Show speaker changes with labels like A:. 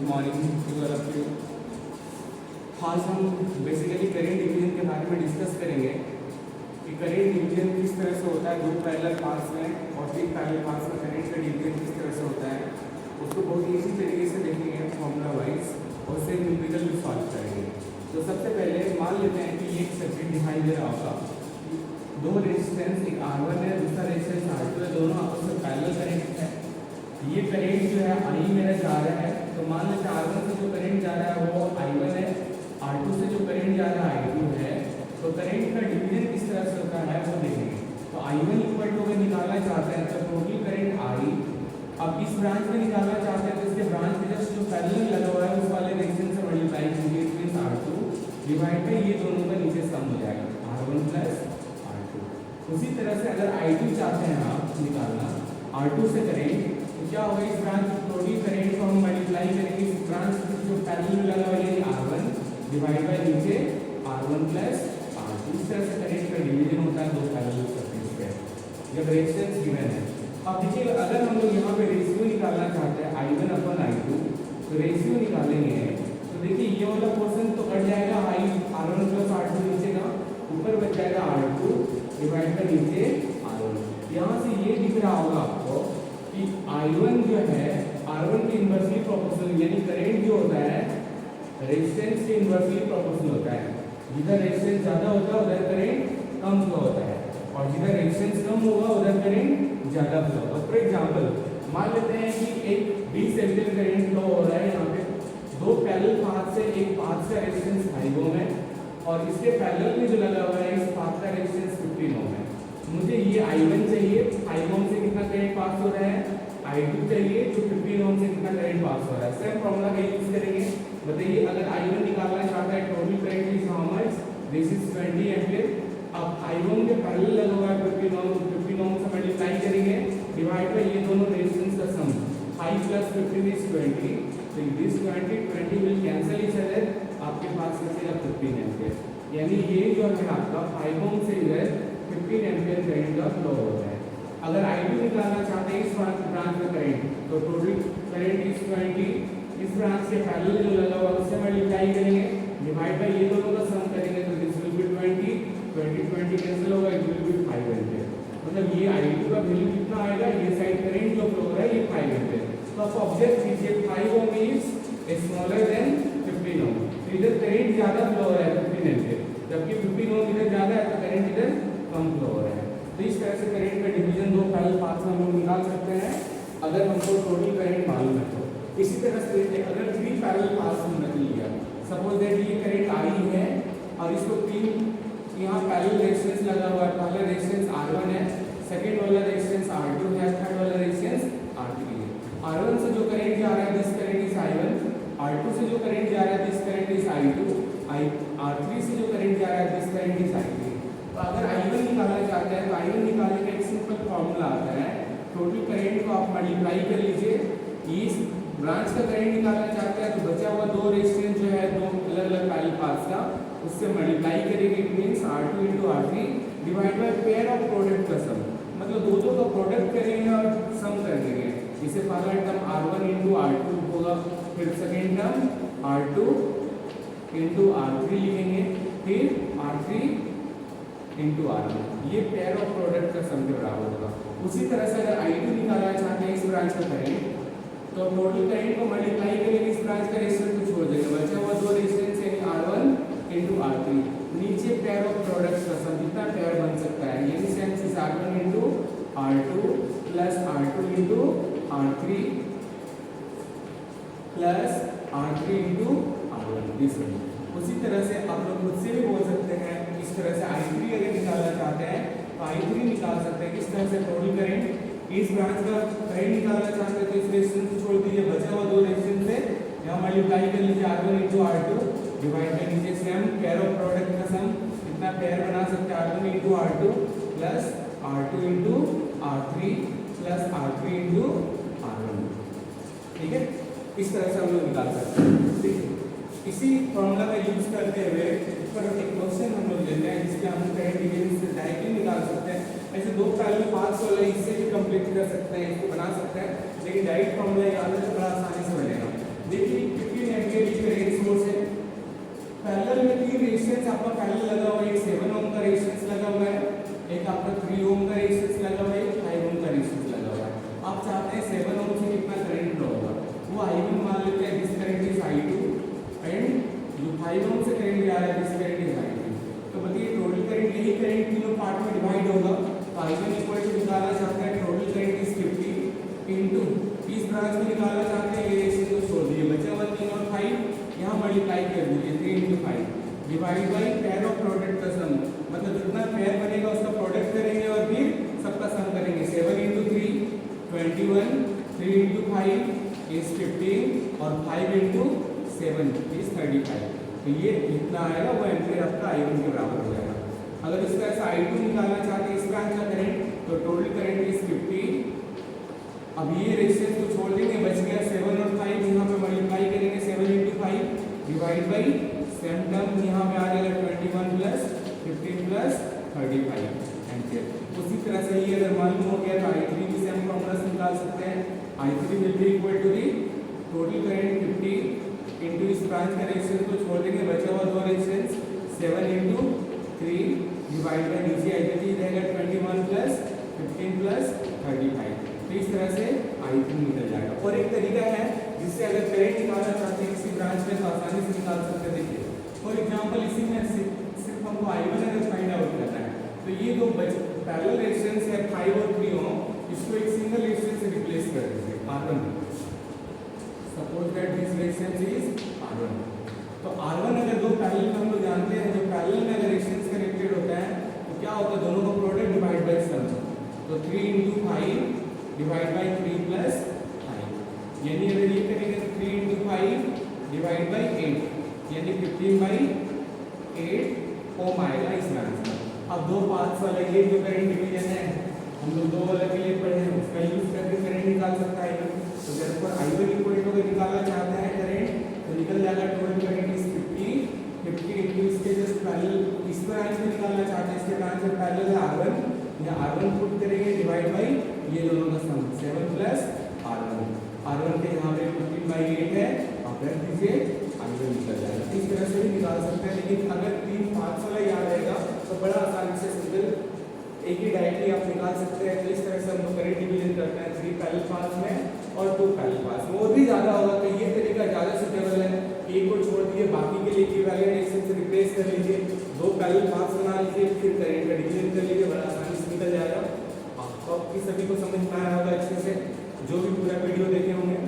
A: Morning to all of you. आज हम basically current division के बारे में डिस्कस करेंगे कि करेंट डिवीजन किस तरह से होता है, दो पैरेलल पार्ट्स में और तीन पैरेलल पार्ट्स में करेंट का डिवीजन किस तरह से होता है, उसको बहुत ईजी तरीके से देखेंगे फॉर्मूला वाइज और उससे न्यूमेरिकल भी सॉल्व करेंगे। तो सबसे पहले मान लेते हैं कि ये एक सर्किट दिखाई दे रहा होगा, दो रेजिस्टेंस, एक R1 है, दूसरा रेजिस्टेंस R2 है, दोनों आपस में पैरेलल करेंट है। ये करंट जो है I मेरा जा रहा है, तो मान लेते हैं R1 से जो करंट जा रहा है वो I1 है, R2 से जो करंट जा रहा है I2 है। तो करंट का डिवीजन किस तरह से होता है वो देखेंगे। तो I1 इक्वल टू अगर निकालना चाहते हैं तो टोटल करंट I, अब इस ब्रांच में निकालना चाहते हैं तो इसके ब्रांच में जस्ट जो पैरेलल लगा हुआ है उस वाले रेजिस्टेंस से मल्टीप्लाई कीजिए, it means R2 divide by ये दोनों का नीचे सम हो जाएगा R1 प्लस R2। उसी तरह से अगर I2 चाहते हैं आप निकालना R2 से करेंट, तो क्या होगा, इस ब्रांच टोटल करंट को हम मल्टीप्लाई करेंगे इस ब्रांच से जो पैरेलल में लगा हुआ है R1 डिवाइड बाय नीचे R1 प्लस R2। इस तरह से करंट का डिवीजन होता है दो पैरेलल सर्किट्स पे जब रेजिस्टेंस गिवन है। अब देखिए अगर हम लोग यहाँ पे रेशियो निकालना चाहते हैं I1 अपन I2, तो रेशियो निकालेंगे तो देखिए ये वाला पोर्शन तो कट जाएगा R1 प्लस R2 नीचे का, ऊपर बच जाएगा R2 डिवाइड बाय नीचे R1। यहाँ से ये दिख रहा होगा आपको कि I1 जो है R1 के इन्वर्सली प्रोपोर्शनल, यानी करंट जो होता है रेजिस्टेंस के इन्वर्सली प्रोपोर्शनल होता है। जिधर रेजिस्टेंस ज्यादा होता है उधर करंट कम फ्लो होता है और जिधर रेजिस्टेंस कम होगा उधर करंट ज्यादा फ्लो होगा। फॉर एग्जांपल मान लेते हैं कि एक 20 एम्पीयर करंट फ्लो हो रहा है, यहाँ पे दो पैरेलल पाथ से, एक पाथ का रेजिस्टेंस 5 ओम है और इसके पैरेलल में जो लगा हुआ है इस पाथ का रेजिस्टेंस 15 ओम है। मुझे ये I1 चाहिए, 5 ओम से कितना करंट पास हो रहा है, I2 चाहिए जो 15 ओम से कितना करंट पास हो रहा है। सेम फॉर्मूला का यूज करेंगे। बताइए अगर I1 निकालना चाहता है total current is how much, this is 20 ampere. अब I1 के पैरेलल लगा हुआ है 15 ओम से मल्टीप्लाई करेंगे डिवाइड बाय ये दोनों रेजिस्टेंस का सम, 5 प्लस 15 इज 20, तो this 20 will cancel each other, आपके पास बचेगा 15 एम्पीयर। यानी ये जो है आपका 5 ओम से इधर 15 एम्पीयर करंट का फ्लो होता है। अगर I2 निकालना चाहते हैं इस ब्रांच में करंट, तो टोटल करंट इज 20, इस ब्रांच के पैरेलल जो लगा हुआ है उससे मल्टीप्लाई करेंगे डिवाइड बाय ये दोनों का सम करेंगे, तो दिस विल बी 20 कैंसिल होगा, इट विल बी 5 एम्पीयर। मतलब ये I2 का वैल्यू कितना आएगा, ये साइड करंट जो फ्लो हो रहा है ये 5 एम्पीयर। तो आप ऑब्जर्व कीजिए 5 ओम इज स्मॉलर देन 15 ओम, तो इधर करंट ज्यादा फ्लो हो रहा है 15 एम्पीयर, जबकि 15 ओम इधर ज्यादा है तो करंट इधर कम फ्लो हो रहा है। तो इस तरह से करंट का डिवीजन दो पैरेलल पाथ्स में हम लोग निकाल सकते हैं अगर हमको टोटल करंट मालूम है तो। इसी तरह से अगर 3 पैरेलल पाथ्स हमने लिया, सपोज दैट ये करंट I है और इसको 3 यहाँ पैरेलल रेजिस्टेंस लगा हुआ है, पहला रेजिस्टेंस R1 है, सेकंड वाला रेजिस्टेंस R2 है, थर्ड वाला रेजिस्टेंस R3 है। R1 से जो करंट जा रहा है this current is I1, R2 से जो करंट जा रहा है this current is I2, R3 से जो करंट जा रहा है दिस करंट इज I3। तो अगर I1 निकालना चाहते हैं तो I1 निकालने का एक सिंपल फॉर्मूला आता है, टोटल करंट को आप मल्टीप्लाई कर लीजिए, इस ब्रांच का करंट निकालना चाहते हैं तो बचा हुआ दो रेजिस्टेंस जो है दो अलग अलग पैरेलल पाथ्स का उससे मल्टीप्लाई करेंगे, it means R2 * R3 divide by pair of product का सम, मतलब दो का प्रोडक्ट करेंगे और सम कर देंगे। जैसे पहला टर्म R1 * R2 होगा, फिर सेकंड टर्म R2 * R3 लिखेंगे, फिर R3 * R1, ये पेयर ऑफ प्रोडक्ट का सम के बराबर होगा। उसी तरह से अगर I2 निकालना चाहते हैं इस ब्रांच का करंट, तो टोटल करंट को मल्टीप्लाई करेंगे इस ब्रांच का रेजिस्टेंस को छोड़ देंगे, बचा हुआ दो रेजिस्टेंस यानी R1 * R3, नीचे पेयर ऑफ प्रोडक्ट्स का सम, जितना पेयर बन सकता है यानी sense is R1 * R2 plus R2 * R3 plus R3 * R1, this one. उसी तरह से आप लोग खुद से भी बोल सकते हैं, इस तरह से I3 अगर निकालना चाहते हैं तो I3 निकाल सकते हैं किस तरह से, टोटल करंट इस ब्रांच का करंट निकालना चाहते हैं तो इस रेजिस्टेंस को छोड़ दीजिए, बचा हुआ दो रेजिस्टेंस से यहाँ मल्टीप्लाई कर लीजिए R1 * R2 डिवाइड बाय नीचे सेम पेयर ऑफ प्रोडक्ट का सम, कितना पेयर बना सकते हैं R1 * R2 plus R2 * R3 plus R3 * R1, ठीक है। इस तरह से हम लोग निकाल सकते हैं, ठीक है। इसी फॉर्मूला का यूज करते हुए ऊपर एक क्वेश्चन हम लोग लेते हैं जिसके हम करंट डिवीजन से डायरेक्टली निकाल सकते हैं। ऐसे दो पैरेलल पाथ्स वाला इससे भी कंप्लीट कर सकते हैं, इसको बना सकते हैं, लेकिन डायरेक्ट फॉर्मूला याद है तो बड़ा आसानी से बनेगा। देखिए आपका पैरेलल लगा हुआ है, एक 7 ओम का रेजिस्टेंस लगा हुआ है, एक आपका 3 ओम का रेजिस्टेंस लगा हुआ है, एक 5 ओम का रेजिस्टेंस लगा हुआ है। आप चाहते हैं 7 ओम से कितना करंट फ्लो होगा, वो I1 मान लेते हैं, this current is I2 and जो 5 ओम से करंट आ रहा है दिस करंट इज I3। तो बताइए टोटल करंट, यही करंट तीनों पार्ट में डिवाइड होगा। तो I1 इक्वल टू निकालना चाहते हैं टोटल करंट इज 50 इनटू इस ब्रांच में निकालना चाहते हैं ये रेशियो को छोड़ दिए, बचा हुआ 3 और 5 यहाँ मल्टीप्लाई कर दीजिए, 3 into 5 divide by pair of product का सम, मतलब जितना पेयर बनेगा उसका प्रोडक्ट करेंगे और फिर सबका सम करेंगे। 7 into 3 21, 3 into 5 is 15 और 5 into 7 is 35। तो ये जितना आएगा वो एम्पीयर आपका I1 के बराबर हो जाएगा। अगर इसका ऐसा I2 निकालना चाहते हैं इसका आंसर करेंट, तो टोटल करंट इज 50। अब ये रेजिस्टेंस को छोड़ देंगे, बच गया 7 और 5, यहाँ पे मल्टीप्लाई करेंगे 7 into 5 divide by same term यहाँ पे आ जाएगा 21 प्लस 15 प्लस 35 एम्पीयर। उसी तरह से ये अगर मालूम हो गया तो I3 भी सेम फॉर्मूला से निकाल सकते हैं। I3 will be equal to the total current 50 into इस ब्रांच का रेजिस्टेंस को छोड़ देंगे, बचा हुआ दो रेजिस्टेंस 7 into 3 डिवाइड बाई नीचे I3 रहेगा 21 प्लस 15 प्लस 35। तो इस तरह से I3 निकल जाएगा। और एक तरीका है जिससे अगर करंट निकालना चाहते हैं किसी ब्रांच में तो आसानी से निकाल सकते हैं। देखिए फॉर एग्जांपल इसी में सिर्फ हमको I1 अगर फाइंड आउट करना है तो ये दो पैरेलल रेजिस्टेंस है 5 और 3 ओम, इसको एक सिंगल रेजिस्टेंस से रिप्लेस कर दीजिए R1। Suppose that this resistance is R1। तो R1 अगर दो पैरेलल हम लोग जानते हैं, जो पैरेलल में अगर रेजिस्टेंस कनेक्टेड होता है तो क्या होता है, दोनों का प्रोडक्ट डिवाइड बाय सम। तो 3 into 5 डिवाइड बाई 3 प्लस 5, यानी अगर ये करेंगे तो 3 into 5 डिवाइड बाई 8 यानी 15 बाई 8 ओम आएगा इस ब्रांच में। अब दो पार्ट्स वाला ये जो करंट डिवीजन है हम लोग दो वाला के लिए पढ़े हैं, उसका यूज करके करंट निकाल सकता है। तो जब I1 इक्वल टू निकालना चाहता है करंट तो निकल जाएगा टोटल करंट इज 50 इनटू इसके जस्ट पैरेलल इस ब्रांच में निकालना चाहते हैं, इसके ब्रांच में पैरेलल है R1, या R1 पुट करेंगे डिवाइड बाई ये दोनों का सम 7 प्लस R1 के यहाँ पे 15/8 है, आप रख दीजिए I1 निकल जाएगा। इस तरह से भी निकाल सकते हैं, लेकिन अगर 3 पार्ट्स वाला याद रहेगा तो बड़ा आसानी से सिंपल एक ही डायरेक्टली आप निकाल सकते हैं। तो इस तरह से हम लोग करंट डिवीजन करते हैं 3 पैरेलल पार्ट्स में और 2 पैरेलल पार्ट्स में। और भी ज़्यादा होगा तो ये तरीका ज़्यादा सूटेबल है, एक को छोड़ दिए बाकी के लिए इक्विवेलेंट रेजिस्टेंस से रिप्लेस कर लीजिए, 2 पैरेलल पार्ट्स बना लीजिए, फिर करंट का डिवीजन कर लीजिए, बड़ा आसानी से निकल जाएगा। आपकी सभी को समझ में आया होगा अच्छे से, जो भी पूरा वीडियो देखे होंगे।